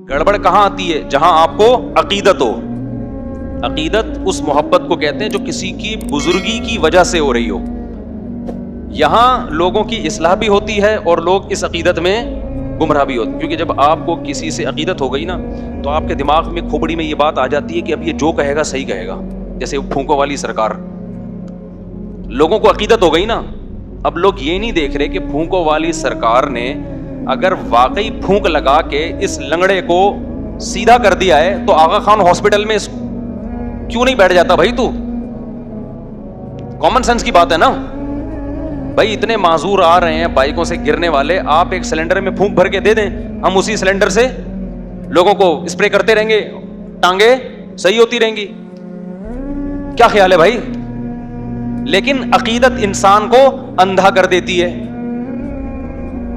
گڑبڑ کہاں آتی ہے؟ جہاں آپ کو عقیدت ہو. عقیدت اس محبت کو کہتے ہیں جو کسی کی بزرگی کی وجہ سے ہو رہی ہو. یہاں لوگوں کی اصلاح بھی ہوتی ہے اور لوگ اس عقیدت میں گمراہ بھی ہوتے ہیں. کیونکہ جب آپ کو کسی سے عقیدت ہو گئی نا تو آپ کے دماغ میں کھوپڑی میں یہ بات آ جاتی ہے کہ اب یہ جو کہے گا صحیح کہے گا. جیسے پھونکوں والی سرکار, لوگوں کو عقیدت ہو گئی نا, اب لوگ یہ نہیں دیکھ رہے کہ پھونکوں والی سرکار نے اگر واقعی پھونک لگا کے اس لنگڑے کو سیدھا کر دیا ہے تو آغا خان ہاسپٹل میں کیوں نہیں بیٹھ جاتا بھائی؟ تو کامن سینس کی بات ہے نا بھائی. اتنے معذور آ رہے ہیں بائکوں سے گرنے والے, آپ ایک سلنڈر میں پھونک بھر کے دے دیں, ہم اسی سلنڈر سے لوگوں کو اسپرے کرتے رہیں گے, ٹانگیں صحیح ہوتی رہیں گی. کیا خیال ہے بھائی؟ لیکن عقیدت انسان کو اندھا کر دیتی ہے.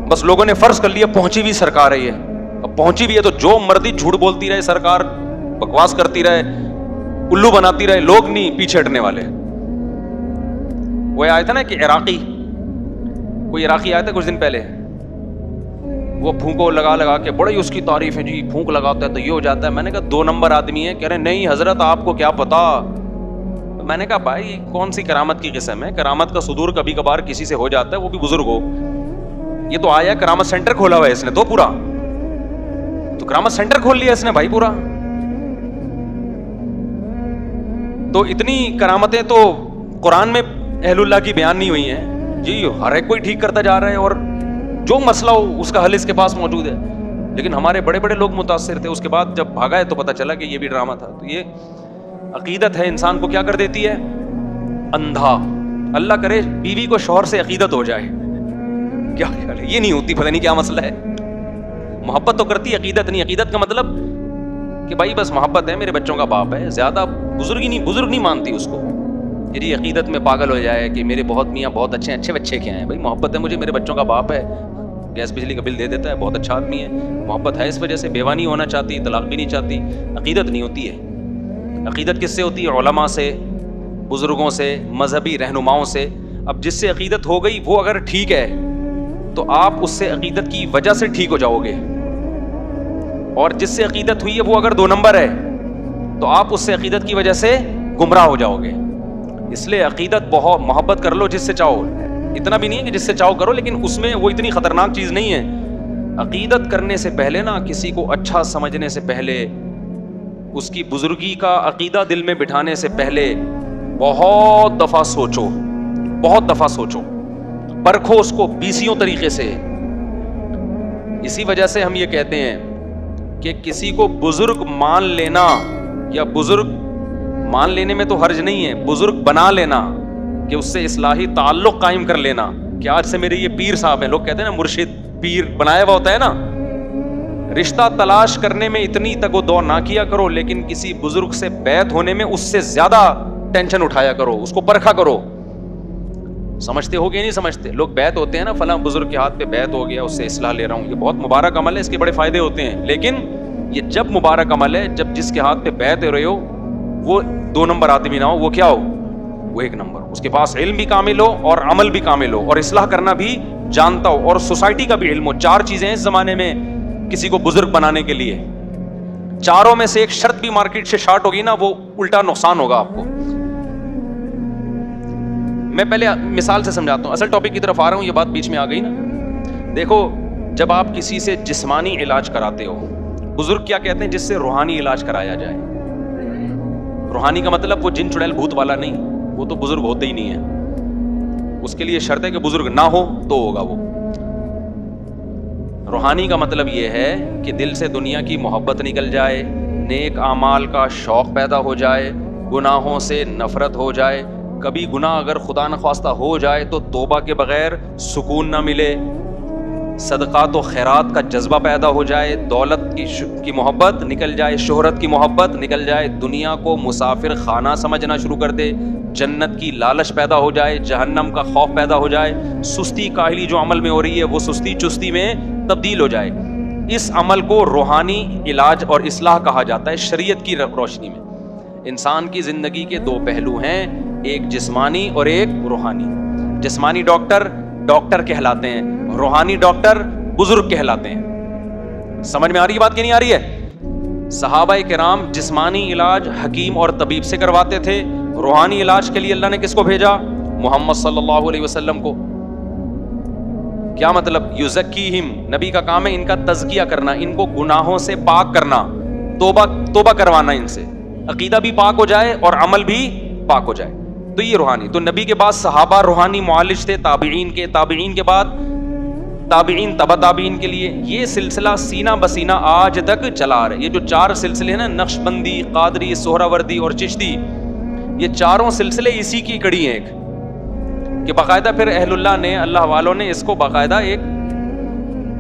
بس لوگوں نے فرض کر لیا پہنچی ہوئی سرکار ہے یہ, اب پہنچی بھی ہے تو جو مردی جھوٹ بولتی رہے سرکار, بکواس کرتی رہے, الو بناتی رہے, لوگ نہیں پیچھے ہٹنے والے. وہ آیا تھا نا کہ کوئی عراقی آیا تھا کچھ دن پہلے, وہ پھونکو لگا لگا کے بڑی اس کی تعریف ہے, جی پھونک لگاتا ہے تو یہ ہو جاتا ہے. میں نے کہا 2 نمبر آدمی ہے. کہہ رہے نہیں حضرت آپ کو کیا پتا. میں نے کہا بھائی کون سی کرامت کی قسم ہے؟ کرامت کا صدور کبھی کبھار کسی سے ہو جاتا ہے, وہ بھی بزرگ ہو. یہ تو آیا کرامت سینٹر کھولا ہوا ہے اس نے تو پورا, تو کرامت سینٹر کھول لیا اس نے بھائی پورا. تو اتنی کرامتیں تو قرآن میں اہل اللہ کی بیان نہیں ہوئی ہیں جی. ہر ایک کوئی ٹھیک کرتا جا رہا ہے اور جو مسئلہ ہو اس کا حل اس کے پاس موجود ہے. لیکن ہمارے بڑے بڑے لوگ متاثر تھے, اس کے بعد جب بھاگا ہے تو پتہ چلا کہ یہ بھی ڈرامہ تھا. تو یہ عقیدت ہے انسان کو کیا کر دیتی ہے؟ اندھا. اللہ کرے بیوی کو شوہر سے عقیدت ہو جائے, کیا خیال ہے؟ یہ نہیں ہوتی, پتہ نہیں کیا مسئلہ ہے. محبت تو کرتی, عقیدت نہیں. عقیدت کا مطلب کہ بھائی بس محبت ہے, میرے بچوں کا باپ ہے, زیادہ بزرگ نہیں مانتی اس کو. میری عقیدت میں پاگل ہو جائے کہ میرے بہت میاں بہت اچھے بچے کیا ہیں. بھائی محبت ہے مجھے, میرے بچوں کا باپ ہے, گیس بجلی کا بل دے دیتا ہے, بہت اچھا آدمی ہے. محبت ہے اس وجہ سے بیوہ نہیں ہونا چاہتی, طلاق بھی نہیں چاہتی. عقیدت نہیں ہوتی ہے. عقیدت کس سے ہوتی ہے؟ علماء سے, بزرگوں سے, مذہبی رہنماؤں سے. اب جس سے عقیدت ہو گئی وہ اگر ٹھیک ہے تو آپ اس سے عقیدت کی وجہ سے ٹھیک ہو جاؤ گے, اور جس سے عقیدت ہوئی ہے وہ اگر 2 نمبر ہے تو آپ اس سے عقیدت کی وجہ سے گمراہ ہو جاؤ گے. اس لیے عقیدت بہت محبت کر لو جس سے چاہو, اتنا بھی نہیں ہے کہ جس سے چاہو کرو, لیکن اس میں وہ اتنی خطرناک چیز نہیں ہے. عقیدت کرنے سے پہلے نا, کسی کو اچھا سمجھنے سے پہلے, اس کی بزرگی کا عقیدہ دل میں بٹھانے سے پہلے بہت دفعہ سوچو, پرکھو اس کو 20 طریقے سے. اسی وجہ سے ہم یہ کہتے ہیں کہ کسی کو بزرگ مان لینا, یا بزرگ مان لینے میں تو حرج نہیں ہے, بزرگ بنا لینا, کہ اس سے اصلاحی تعلق قائم کر لینا کہ آج سے میرے یہ پیر صاحب ہیں. لوگ کہتے ہیں نا مرشد پیر بنایا ہوا ہوتا ہے نا. رشتہ تلاش کرنے میں اتنی تگ و دو نہ کیا کرو, لیکن کسی بزرگ سے بیعت ہونے میں اس سے زیادہ ٹینشن اٹھایا کرو, اس کو پرکھا کرو. سمجھتے ہو گیا نہیں سمجھتے؟ لوگ بیعت ہوتے ہیں نا, فلاں بزرگ کے ہاتھ پہ بیعت ہو گیا, اس سے اصلاح لے رہا ہوں, یہ بہت مبارک عمل ہے, اس کے بڑے فائدے ہوتے ہیں. لیکن یہ جب مبارک عمل ہے جب جس کے ہاتھ پہ بیعت ہو رہے ہو وہ 2 نمبر آدمی نہ ہو, وہ کیا ہو؟ وہ 1 نمبر, اس کے پاس علم بھی کامل ہو اور عمل بھی کامل ہو اور اصلاح کرنا بھی جانتا ہو اور سوسائٹی کا بھی علم ہو. 4 چیزیں اس زمانے میں کسی کو بزرگ بنانے کے لیے. 4 میں سے ایک شرط بھی مارکیٹ سے شارٹ ہوگی نا, وہ الٹا نقصان ہوگا آپ کو. میں پہلے مثال سے سمجھاتا ہوں, اصل ٹاپک کی طرف آ رہا ہوں, یہ بات بیچ میں آ گئی نا. دیکھو جب آپ کسی سے جسمانی علاج کراتے ہو, بزرگ کیا کہتے ہیں؟ جس سے روحانی علاج کرایا جائے. روحانی کا مطلب وہ جن چڑیل بھوت والا نہیں, وہ تو بزرگ ہوتے ہی نہیں ہے. اس کے لیے شرط ہے کہ بزرگ نہ ہو تو ہوگا وہ. روحانی کا مطلب یہ ہے کہ دل سے دنیا کی محبت نکل جائے, نیک اعمال کا شوق پیدا ہو جائے, گناہوں سے نفرت ہو جائے. کبھی گناہ اگر خدا نخواستہ ہو جائے تو توبہ کے بغیر سکون نہ ملے, صدقات و خیرات کا جذبہ پیدا ہو جائے, دولت کی محبت نکل جائے, شہرت کی محبت نکل جائے, دنیا کو مسافر خانہ سمجھنا شروع کر دے, جنت کی لالچ پیدا ہو جائے, جہنم کا خوف پیدا ہو جائے, سستی کاہلی جو عمل میں ہو رہی ہے وہ سستی چستی میں تبدیل ہو جائے. اس عمل کو روحانی علاج اور اصلاح کہا جاتا ہے شریعت کی روشنی میں. انسان کی زندگی کے 2 پہلو ہیں, ایک جسمانی اور ایک روحانی. جسمانی ڈاکٹر کہلاتے ہیں, روحانی ڈاکٹر بزرگ کہلاتے ہیں. سمجھ میں آ رہی ہے بات کہ نہیں آ رہی ہے؟ صحابہ کرام جسمانی علاج حکیم اور طبیب سے کرواتے تھے، روحانی علاج کے لیے اللہ نے کس کو بھیجا؟ محمد صلی اللہ علیہ وسلم کو۔ کیا مطلب؟ یزکیہم، نبی کا کام ہے ان کا تزکیہ کرنا، ان کو گناہوں سے پاک کرنا، توبہ کروانا، ان سے عقیدہ بھی پاک ہو جائے اور عمل بھی پاک ہو جائے۔ تو یہ روحانی، تو نبی کے بعد صحابہ روحانی معالج تھے، تابعین کے بعد تابعین تبع تابعین کے لیے یہ سلسلہ سینہ بسینہ آج تک چلا آ رہا ہے۔ یہ جو 4 سلسلے ہیں نا، نقش بندی، قادری، سہراوردی اور چشتی، یہ چاروں سلسلے اسی کی کڑی ہیں ایک، کہ باقاعدہ پھر اہل اللہ نے، اللہ والوں نے اس کو باقاعدہ ایک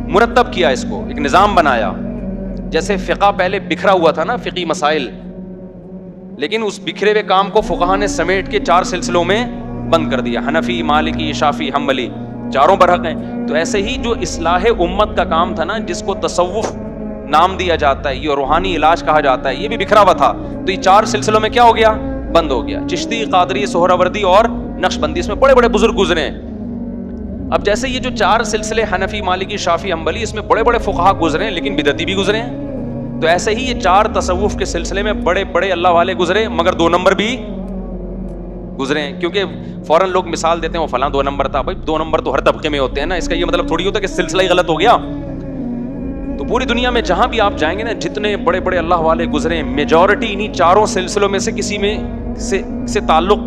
مرتب کیا، اس کو ایک نظام بنایا۔ جیسے فقہ پہلے بکھرا ہوا تھا نا، فقی مسائل، لیکن اس بکھرے ہوئے کام کو فقہا نے سمیٹ کے 4 سلسلوں میں بند کر دیا، حنفی، مالکی، شافعی، حنبلی، چاروں برحق ہیں۔ تو ایسے ہی جو اصلاح امت کا کام تھا نا، جس کو تصوف نام دیا جاتا ہے، یہ روحانی علاج کہا جاتا ہے، یہ بھی بکھرا ہوا تھا، تو یہ 4 سلسلوں میں کیا ہو گیا؟ بند ہو گیا۔ چشتی، قادری، سہراوردی اور نقش بندی، اس میں بڑے بڑے بزرگ گزرے ہیں۔ اب جیسے یہ جو 4 سلسلے حنفی، مالکی، شافعی، حنبلی، اس میں بڑے بڑے فقہا گزرے ہیں، لیکن بدعتی بھی گزرے ہیں۔ تو ایسے ہی یہ 4 تصوف کے سلسلے میں بڑے بڑے اللہ والے گزرے، مگر 2 نمبر بھی گزرے ہیں، کیونکہ فوراً لوگ مثال دیتے ہیں وہ فلاں 2 نمبر تھا۔ بھائی 2 نمبر تو ہر طبقے میں ہوتے ہیں نا، اس کا یہ مطلب تھوڑی ہوتا ہے کہ سلسلہ ہی غلط ہو گیا۔ تو پوری دنیا میں جہاں بھی آپ جائیں گے نا، جتنے بڑے بڑے اللہ والے گزرے ہیں، میجورٹی انہی 4 سلسلوں میں سے کسی میں سے تعلق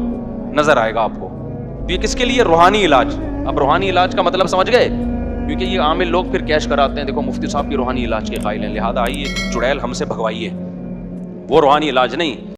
نظر آئے گا آپ کو۔ تو یہ کس کے لیے؟ روحانی علاج۔ اب روحانی علاج کا مطلب سمجھ گئے؟ کیونکہ یہ عامل لوگ پھر کیش کراتے ہیں، دیکھو مفتی صاحب بھی روحانی علاج کے قائل ہیں، لہذا آئیے چڑیل ہم سے بھگوائیے، وہ روحانی علاج نہیں۔